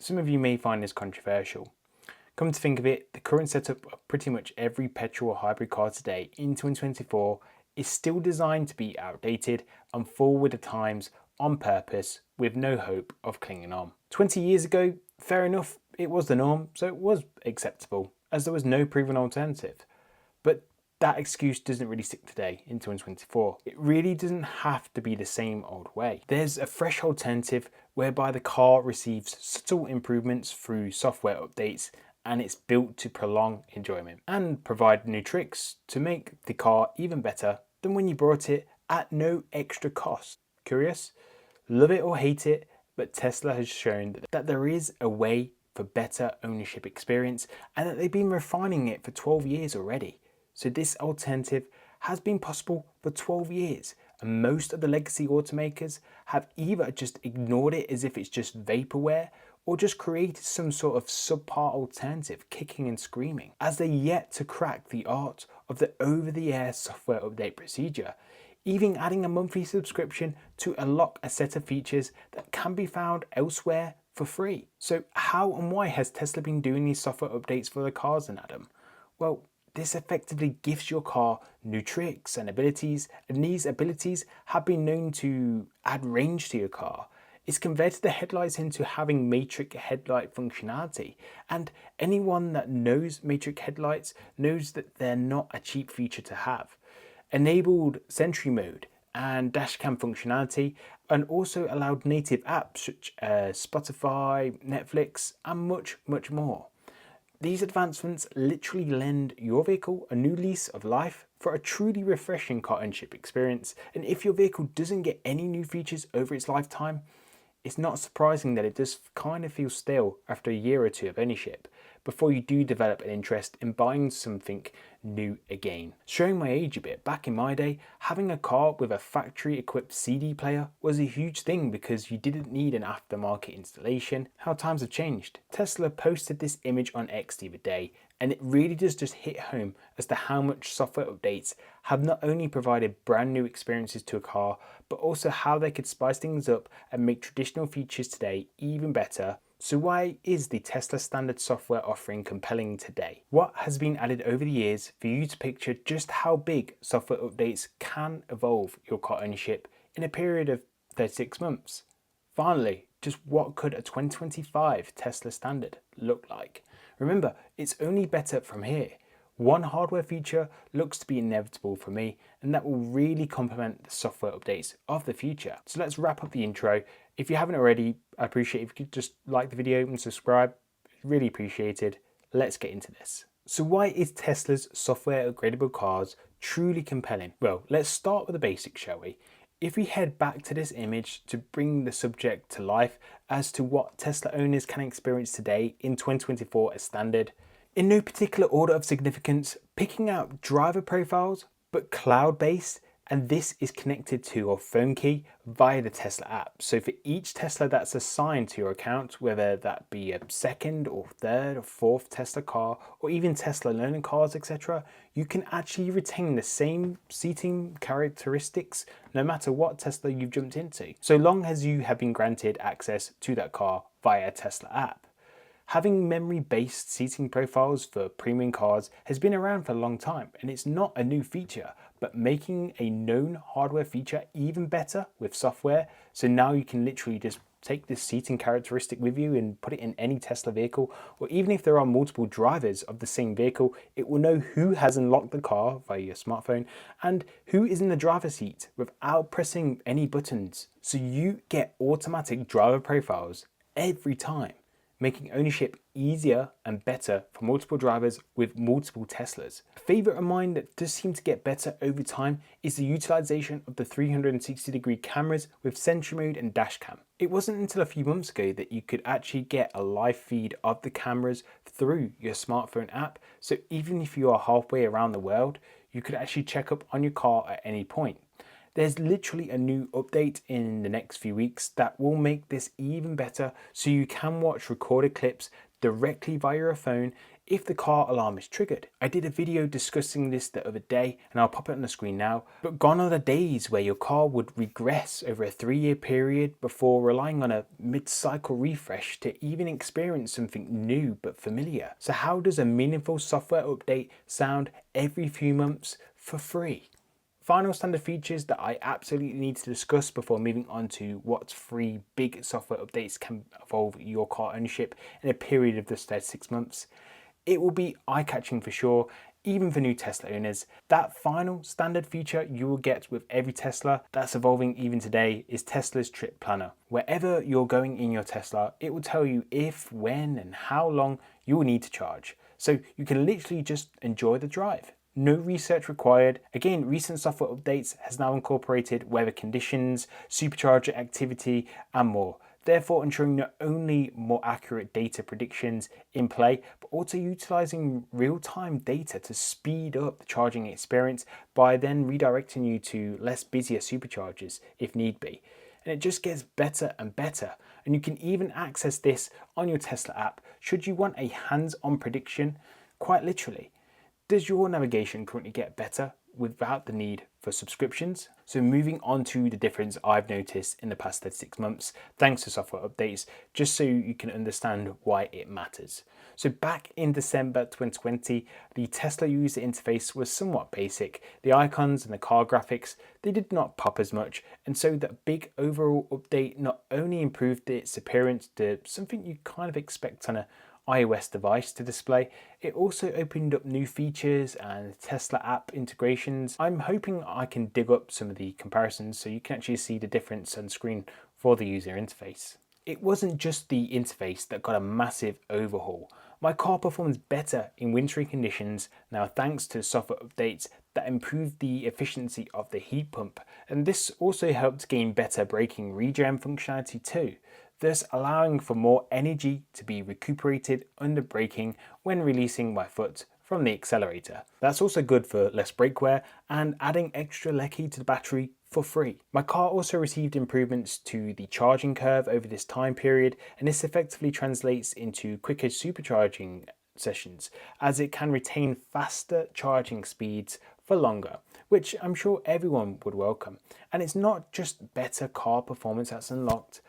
Some of you may find this controversial. Come to think of it, the current setup of pretty much every petrol or hybrid car today in 2024 is still designed to be outdated and fall with the times on purpose with no hope of clinging on. 20 years ago, fair enough, it was the norm, so it was acceptable as there was no proven alternative. But that excuse doesn't really stick today in 2024. It really doesn't have to be the same old way. There's a fresh alternative whereby the car receives subtle improvements through software updates, and it's built to prolong enjoyment and provide new tricks to make the car even better than when you bought it at no extra cost. Curious? Love it or hate it, but Tesla has shown that there is a way for better ownership experience and that they've been refining it for 12 years already. So this alternative has been possible for 12 years, and most of the legacy automakers have either just ignored it as if it's just vaporware or just created some sort of subpar alternative kicking and screaming, as they're yet to crack the art of the over-the-air software update procedure, even adding a monthly subscription to unlock a set of features that can be found elsewhere for free. So how and why has Tesla been doing these software updates for the cars then, Adam? Well, this effectively gives your car new tricks and abilities, and these abilities have been known to add range to your car. It's converted the headlights into having matrix headlight functionality, and anyone that knows matrix headlights knows that they're not a cheap feature to have. Enabled Sentry mode and dashcam functionality, and also allowed native apps such as Spotify, Netflix, and much more. These advancements literally lend your vehicle a new lease of life for a truly refreshing car ownership experience. And if your vehicle doesn't get any new features over its lifetime, it's not surprising that it does kind of feel stale after a year or two of ownership before you do develop an interest in buying something new again. Showing my age a bit, back in my day, having a car with a factory equipped CD player was a huge thing because you didn't need an aftermarket installation. How times have changed. Tesla posted this image on X the other day, and it really does just hit home as to how much software updates have not only provided brand new experiences to a car, but also how they could spice things up and make traditional features today even better. So why is the Tesla standard software offering compelling today? What has been added over the years for you to picture just how big software updates can evolve your car ownership in a period of 36 months? Finally, just what could a 2025 Tesla standard look like? Remember, it's only better from here. One hardware feature looks to be inevitable for me, and that will really complement the software updates of the future. So let's wrap up the intro. If you haven't already, I appreciate if you could just like the video and subscribe. Really appreciated. Let's get into this. So why is Tesla's software upgradable cars truly compelling? Well, let's start with the basics, shall we? If we head back to this image to bring the subject to life as to what Tesla owners can experience today in 2024 as standard, in no particular order of significance, picking out driver profiles, but cloud-based, and this is connected to your phone key via the Tesla app. So for each Tesla that's assigned to your account, whether that be a second or third or fourth Tesla car, or even Tesla learning cars, etc., you can actually retain the same seating characteristics no matter what Tesla you've jumped into, so long as you have been granted access to that car via a Tesla app. Having memory-based seating profiles for premium cars has been around for a long time, and it's not a new feature, but making a known hardware feature even better with software. So now you can literally just take this seating characteristic with you and put it in any Tesla vehicle, or even if there are multiple drivers of the same vehicle, it will know who has unlocked the car via your smartphone and who is in the driver's seat without pressing any buttons. So you get automatic driver profiles every time, making ownership easier and better for multiple drivers with multiple Teslas. A favorite of mine that does seem to get better over time is the utilization of the 360-degree cameras with Sentry mode and dashcam. It wasn't until a few months ago that you could actually get a live feed of the cameras through your smartphone app, so even if you are halfway around the world, you could actually check up on your car at any point. There's literally a new update in the next few weeks that will make this even better, so you can watch recorded clips directly via your phone if the car alarm is triggered. I did a video discussing this the other day and I'll pop it on the screen now, but gone are the days where your car would regress over a 3-year period before relying on a mid-cycle refresh to even experience something new but familiar. So how does a meaningful software update sound every few months for free? Final standard features that I absolutely need to discuss before moving on to what 3 big software updates can evolve your car ownership in a period of just 36 months. It will be eye-catching for sure, even for new Tesla owners. That final standard feature you will get with every Tesla that's evolving even today is Tesla's trip planner. Wherever you're going in your Tesla, it will tell you if, when, and how long you will need to charge. So you can literally just enjoy the drive. No research required. Again, recent software updates has now incorporated weather conditions, supercharger activity, and more, therefore ensuring not only more accurate data predictions in play, but also utilizing real-time data to speed up the charging experience by then redirecting you to less busier superchargers if need be. And it just gets better and better. And you can even access this on your Tesla app should you want a hands-on prediction, quite literally. Does your navigation currently get better without the need for subscriptions? So moving on to the difference I've noticed in the past 36 months, thanks to software updates, just so you can understand why it matters. So back in December 2020, the Tesla user interface was somewhat basic. The icons and the car graphics, they did not pop as much. And so that big overall update not only improved its appearance to something you kind of expect on a iOS device to display, it also opened up new features and Tesla app integrations. I'm hoping I can dig up some of the comparisons so you can actually see the difference on screen for the user interface. It wasn't just the interface that got a massive overhaul. My car performs better in wintry conditions now thanks to software updates that improved the efficiency of the heat pump, and this also helped gain better braking regen functionality too, thus allowing for more energy to be recuperated under braking when releasing my foot from the accelerator. That's also good for less brake wear and adding extra lecky to the battery for free. My car also received improvements to the charging curve over this time period, and this effectively translates into quicker supercharging sessions as it can retain faster charging speeds for longer, which I'm sure everyone would welcome. And it's not just better car performance that's unlocked,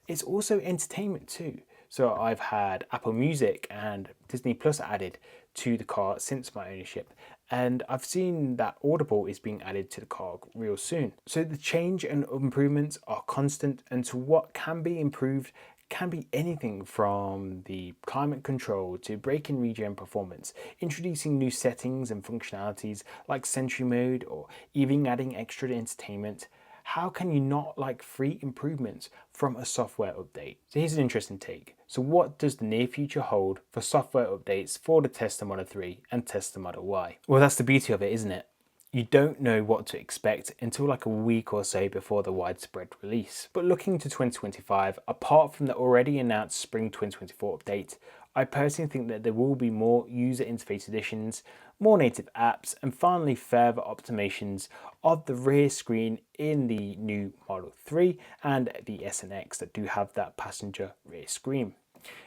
it's also entertainment too. So I've had Apple Music and Disney Plus added to the car since my ownership, and I've seen that Audible is being added to the car real soon. So the change and improvements are constant, and to what can be improved can be anything from the climate control to braking regen performance, introducing new settings and functionalities like Sentry Mode, or even adding extra entertainment. How can you not like free improvements from a software update? So here's an interesting take. So what does the near future hold for software updates for the Tesla Model 3 and Tesla Model Y? Well, that's the beauty of it, isn't it? You don't know what to expect until like a week or so before the widespread release. But looking to 2025, apart from the already announced Spring 2024 update, I personally think that there will be more user interface additions, more native apps, and finally further optimizations of the rear screen in the new Model 3 and the S and X that do have that passenger rear screen.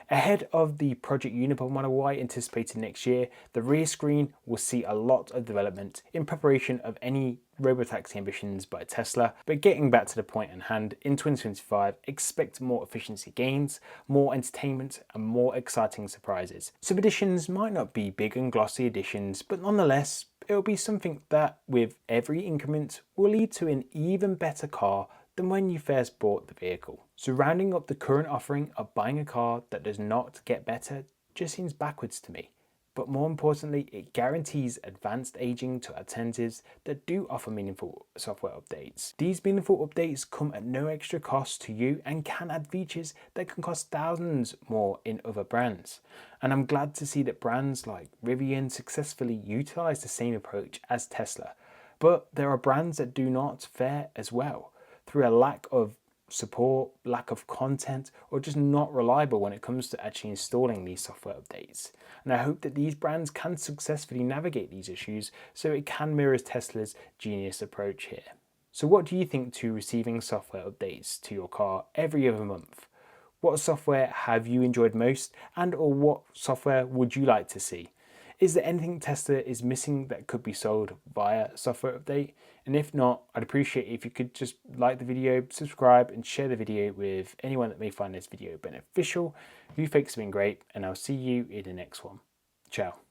Ahead of the Project Uniball Model Y anticipated next year, the rear screen will see a lot of development in preparation of any robotaxi ambitions by Tesla. But getting back to the point at hand, in 2025, expect more efficiency gains, more entertainment, and more exciting surprises. Some additions might not be big and glossy additions, but nonetheless, it will be something that, with every increment, will lead to an even better car than when you first bought the vehicle. So rounding up the current offering of buying a car that does not get better just seems backwards to me. But more importantly, it guarantees advanced aging to alternatives that do offer meaningful software updates. These meaningful updates come at no extra cost to you and can add features that can cost thousands more in other brands. And I'm glad to see that brands like Rivian successfully utilize the same approach as Tesla. But there are brands that do not fare as well, through a lack of support, lack of content, or just not reliable when it comes to actually installing these software updates. And I hope that these brands can successfully navigate these issues so it can mirror Tesla's genius approach here. So what do you think to receiving software updates to your car every other month? What software have you enjoyed most, and or what software would you like to see? Is there anything Tesla is missing that could be solved via software update? And if not, I'd appreciate if you could just like the video, subscribe, and share the video with anyone that may find this video beneficial. You folks have been great, and I'll see you in the next one. Ciao.